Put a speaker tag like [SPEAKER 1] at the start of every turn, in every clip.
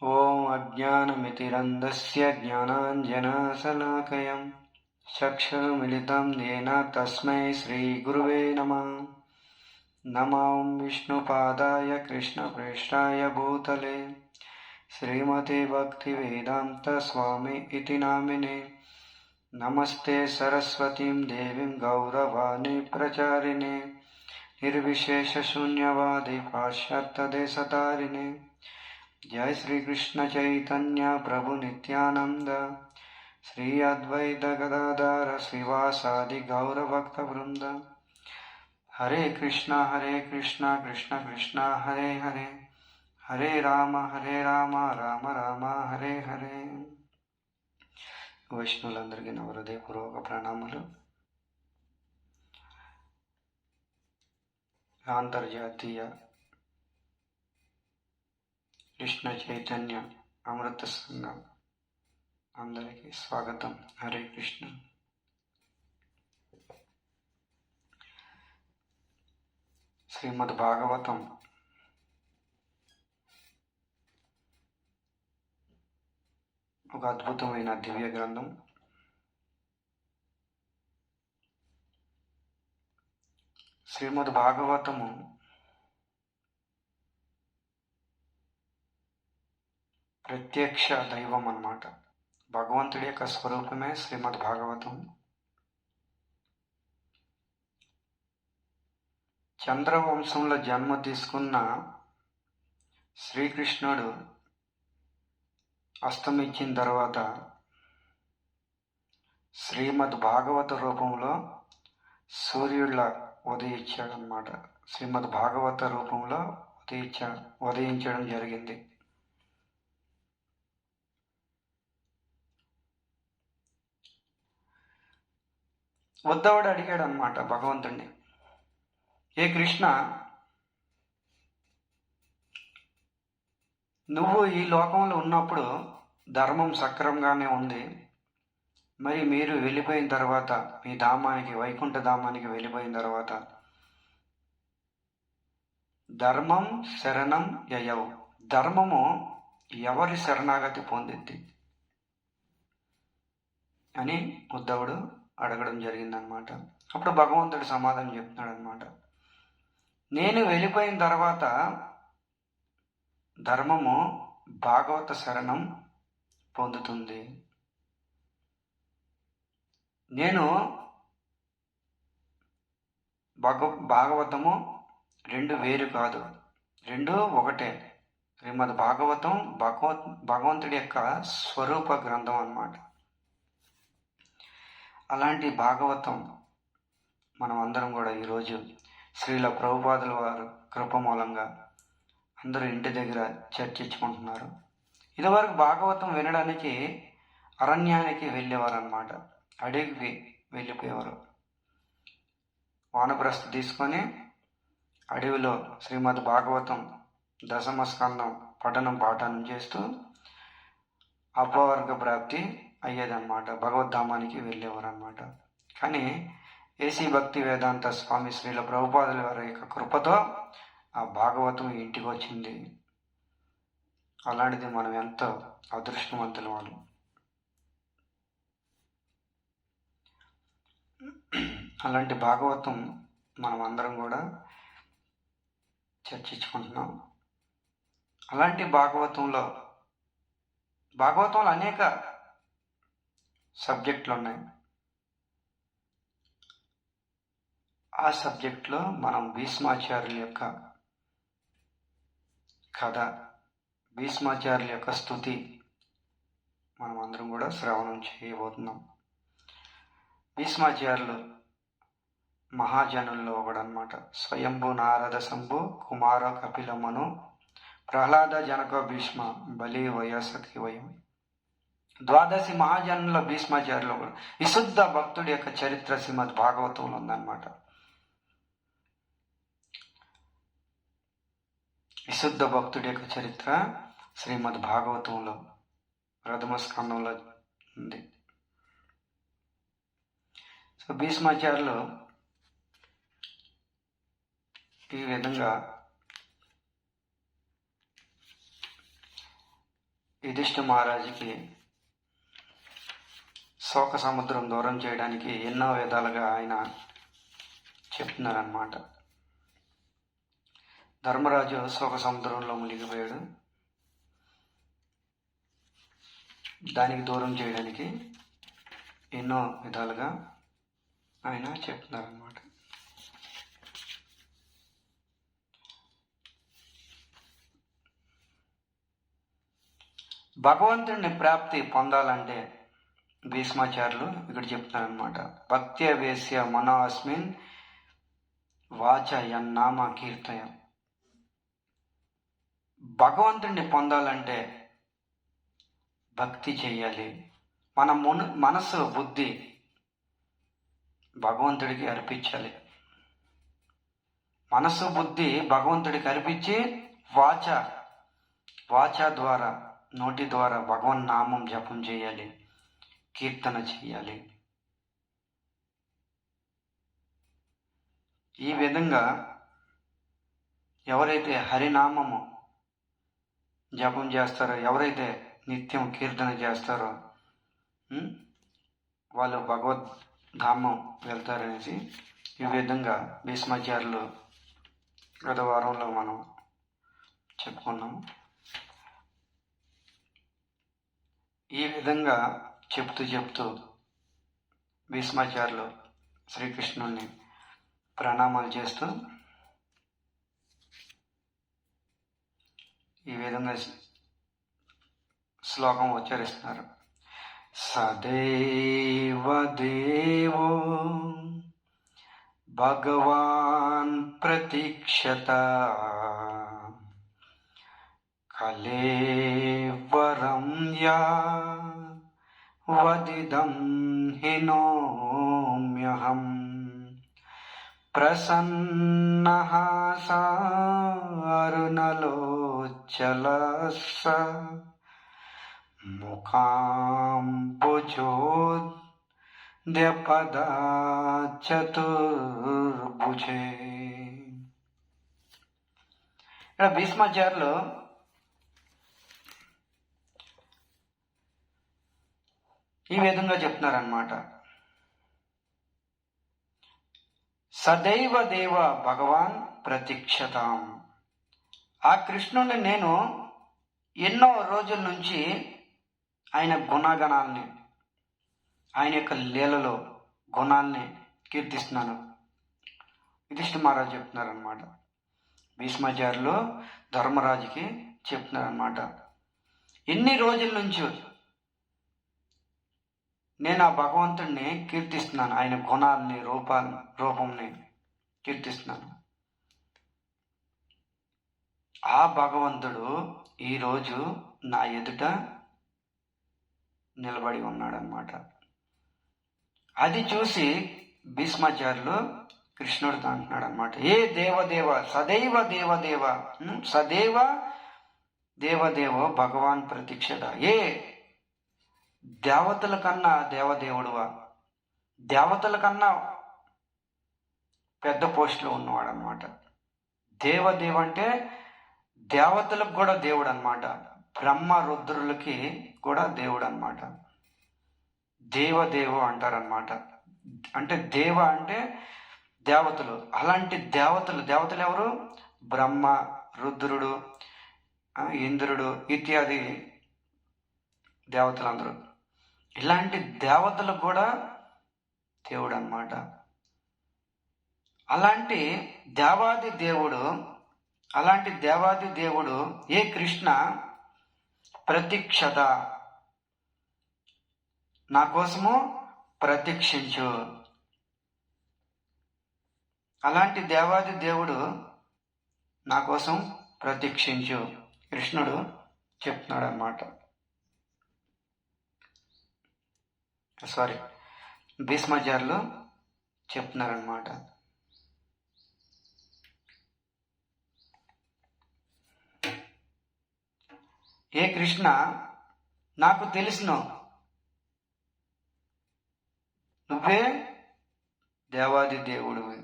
[SPEAKER 1] ॐ अज्ञानमितिरन्धस्य ज्ञानाञ्जनशलाकया चक्षुरुन्मिलितं येन तस्मै श्रीगुरुवे नमः। नमो विष्णुपादाय कृष्णप्रेष्ठाय भूतले श्रीमते भक्तिवेदान्तस्वामी इति नामिने। नमस्ते सरस्वतीं देवीं गौरवाणी प्रचारिणे निर्विशेषशून्यवादी पाश्चात्यदेशतारिणे। जय श्री कृष्ण चैतन्य प्रभु नित्यानंद श्री अद्वैत गदाधर श्रीवासादि गौर भक्त वृंद। हरे कृष्णा कृष्ण कृष्ण हरे हरे, हरे राम राम राम हरे हरे। వైష్ణవులందరికీ నా హృదయపూర్వక ప్రణామాలు. అంతర్జాతీయ కృష్ణ చైతన్య అమృత సంఘం అందరికీ స్వాగతం. హరే కృష్ణ. శ్రీమద్ భాగవతం ఒక అద్భుతమైన దివ్య గ్రంథం. శ్రీమద్ భాగవతము ప్రత్యక్ష దైవం అన్నమాట. భగవంతుడి యొక్క స్వరూపమే శ్రీమద్ భాగవతం. చంద్రవంశంలో జన్మ తీసుకున్న శ్రీకృష్ణుడు అస్తమించిన తర్వాత శ్రీమద్ భాగవత రూపంలో సూర్యుడిలా ఉదయించాడనమాట. శ్రీమద్ భాగవత రూపంలో ఉదయించడం జరిగింది. ఉద్ధవుడు అడిగాడు అనమాట భగవంతుడిని, ఏ కృష్ణ, నువ్వు ఈ లోకంలో ఉన్నప్పుడు ధర్మం సక్రమంగానే ఉంది, మరి మీరు వెళ్ళిపోయిన తర్వాత మీ ధామానికి, వైకుంఠ ధామానికి వెళ్ళిపోయిన తర్వాత ధర్మం శరణం యయవు, ధర్మము ఎవరి శరణాగతి పొందిద్ది అని ఉద్ధవుడు అడగడం జరిగిందనమాట. అప్పుడు భగవంతుడు సమాధానం చెప్తున్నాడు అనమాట, నేను వెళ్ళిపోయిన తర్వాత ధర్మము భాగవత శరణం పొందుతుంది. నేను భాగవతము రెండు వేరు కాదు, రెండు ఒకటే. శ్రీమద్ భాగవతం భగవంతుడి యొక్క స్వరూప గ్రంథం అన్నమాట. అలాంటి భాగవతం మనం అందరం కూడా ఈరోజు శ్రీల ప్రభుపాదుల వారు కృప మూలంగా అందరూ ఇంటి దగ్గర చర్చించుకుంటున్నారు. ఇదివరకు భాగవతం వినడానికి అరణ్యానికి వెళ్ళేవారు అన్నమాట, అడవికి వెళ్ళిపోయేవారు. వానప్రస్థ తీసుకొని అడవిలో శ్రీమద్ భాగవతం దశమ స్కందం పాఠనం చేస్తూ అపవర్గ ప్రాప్తి అయ్యేదన్నమాట, భగవద్ధామానికి వెళ్ళేవారు అన్నమాట. కానీ ఏసీ భక్తి వేదాంత స్వామి శ్రీల ప్రభుపాదుల వారి యొక్క కృపతో ఆ భాగవతం ఇంటికి వచ్చింది. అలాంటిది మనం ఎంతో అదృష్టవంతులు వాళ్ళు. అలాంటి భాగవతం మనం అందరం కూడా చర్చించుకుంటున్నాం. అలాంటి భాగవతంలో అనేక సబ్జెక్టులు ఉన్నాయి. ఆ సబ్జెక్టులో మనం భీష్మాచార్యుల యొక్క కథ, భీష్మాచార్యుల యొక్క స్తుతి మనం అందరం కూడా శ్రవణం చేయబోతున్నాం. భీష్మాచార్యులు మహాజనుల్లో ఒకడనమాట. స్వయంభూ నారద శంభు కుమార కపిల మను ప్రహ్లాద జనక భీష్మ బలి వయసకి వయం. ద్వాదశి మహాజనుల్లో భీష్మాచార్యులు ఒకడు. విశుద్ధ భక్తుడి యొక్క చరిత్ర శ్రీమద్ భాగవతంలో ఉందన్నమాట. విశుద్ధ భక్తుడి యొక్క చరిత్ర శ్రీమద్ భాగవతంలో ప్రథమ స్కందంలో ఉంది. సో భీష్మాచార్యులు ఈ విధంగా యుధిష్ఠిర మహారాజుకి శోక సముద్రం దూరం చేయడానికి ఎన్నో విధాలుగా ఆయన చెప్తున్నారన్నమాట. ధర్మరాజు శోక సముద్రంలో మునిగిపోయాడు. దానికి దూరం చేయడానికి ఎన్నో విధాలుగా ఆయన చెప్తున్నారన్నమాట. భగవంతుడిని ప్రాప్తి పొందాలంటే భీష్మాచార్యులు ఇక్కడ చెప్తున్నారనమాట. భక్త్య వేశ్య మనో అస్మిన్ వాచ యన్నామ కీర్తయ. భగవంతుడిని పొందాలంటే భక్తి చేయాలి. మన మనసు బుద్ధి భగవంతుడికి అర్పించాలి. మనసు బుద్ధి భగవంతుడికి అర్పించి వాచ ద్వారా, నోటి ద్వారా భగవన్ నామం జపం చేయాలి, కీర్తన చేయాలి. ఈ విధంగా ఎవరైతే హరినామము జపం చేస్తారో, ఎవరైతే నిత్యం కీర్తన చేస్తారో వాళ్ళు భగవద్ధామం వెళ్తారనేసి ఈ విధంగా భీష్మాచార్యులు గత వారంలో మనం చెప్పుకున్నాము. ఈ విధంగా చెప్తూ భీష్మాచార్యులు శ్రీకృష్ణుని ప్రణామాలు చేస్తూ ఈ విధంగా శ్లోకం ఉచ్చరిస్తున్నారు. సదేవ దేవో భగవాన్ ప్రతీక్షత కలేవరం యా వదిదం హినోమ్యహం ప్రసన్నః సారుణలోచలస్స ముఖాంబుజోద్యపదా చతుర్భుజే. ఇక్కడ భీష్మాచార్యులు ఈ విధంగా చెప్తున్నారన్నమాట. సదైవ దేవ భగవాన్ ప్రతీక్షతాం. ఆ కృష్ణుని నేను ఎన్నో రోజుల నుంచి ఆయన గుణగణాలని, ఆయన యొక్క లీలలో గుణాన్ని కీర్తిస్తున్నాను. యుధిష్ఠిర మహారాజు చెప్తున్నారనమాట. భీష్మాచార్యులు ధర్మరాజుకి చెప్తున్నారనమాట. ఎన్ని రోజుల నుంచి నేను ఆ భగవంతుడిని కీర్తిస్తున్నాను, ఆయన గుణాలని, రూపంని కీర్తిస్తున్నాను. ఆ భగవంతుడు ఈరోజు నా ఎదుట నిలబడి ఉన్నాడనమాట. అది చూసి భీష్మాచార్యులు కృష్ణుడితో అంటున్నాడు అనమాట. ఏ దేవదేవ సదైవ దేవదేవ సదేవ దేవదేవో భగవాన్ ప్రతీక్షత. ఏ దేవతల కన్నా దేవదేవుడువా, దేవతల కన్నా పెద్ద పోస్టులో ఉన్నవాడు అనమాట. దేవదేవ అంటే దేవతలకు కూడా దేవుడు అనమాట. బ్రహ్మ రుద్రులకి కూడా దేవుడు అనమాట. దేవదేవ అంటారనమాట. అంటే దేవ అంటే దేవతలు. అలాంటి దేవతలు ఎవరు? బ్రహ్మ, రుద్రుడు, ఇంద్రుడు ఇత్యాది దేవతలందరూ. ఇలాంటి దేవతలకు కూడా దేవుడు అన్నమాట. అలాంటి దేవాది దేవుడు ఏ కృష్ణ ప్రతీక్షత, నా కోసము ప్రతీక్షించు. అలాంటి దేవాది దేవుడు నా కోసం ప్రతీక్షించు కృష్ణుడు చెప్తున్నాడు అన్నమాట. భీష్మాచార్యులు చెప్తున్నారన్నమాట. ఏ కృష్ణ, నాకు తెలుసును నువ్వే దేవాది దేవుడివి.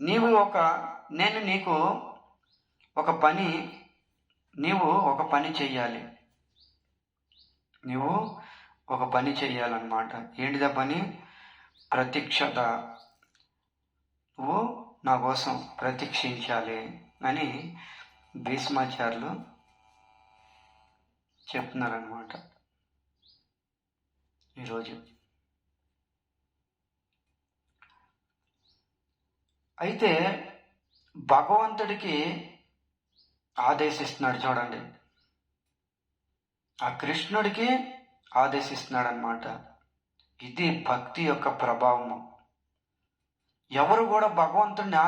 [SPEAKER 1] నేను నీకు ఒక పని చెయ్యాలి. నువ్వు ఒక పని చెయ్యాలన్నమాట. ఏంటిదా పని? ప్రతీక్షత. నువ్వు నా కోసం ప్రతీక్షించాలి అని భీష్మాచార్యులు చెప్తున్నారన్నమాట ఈరోజు. అయితే భగవంతుడికి ఆదేశిస్తున్నాడు చూడండి, ఆ కృష్ణుడికి ఆదేశిస్తున్నాడు అన్నమాట. ఇది భక్తి యొక్క ప్రభావము. ఎవరు కూడా భగవంతుడిని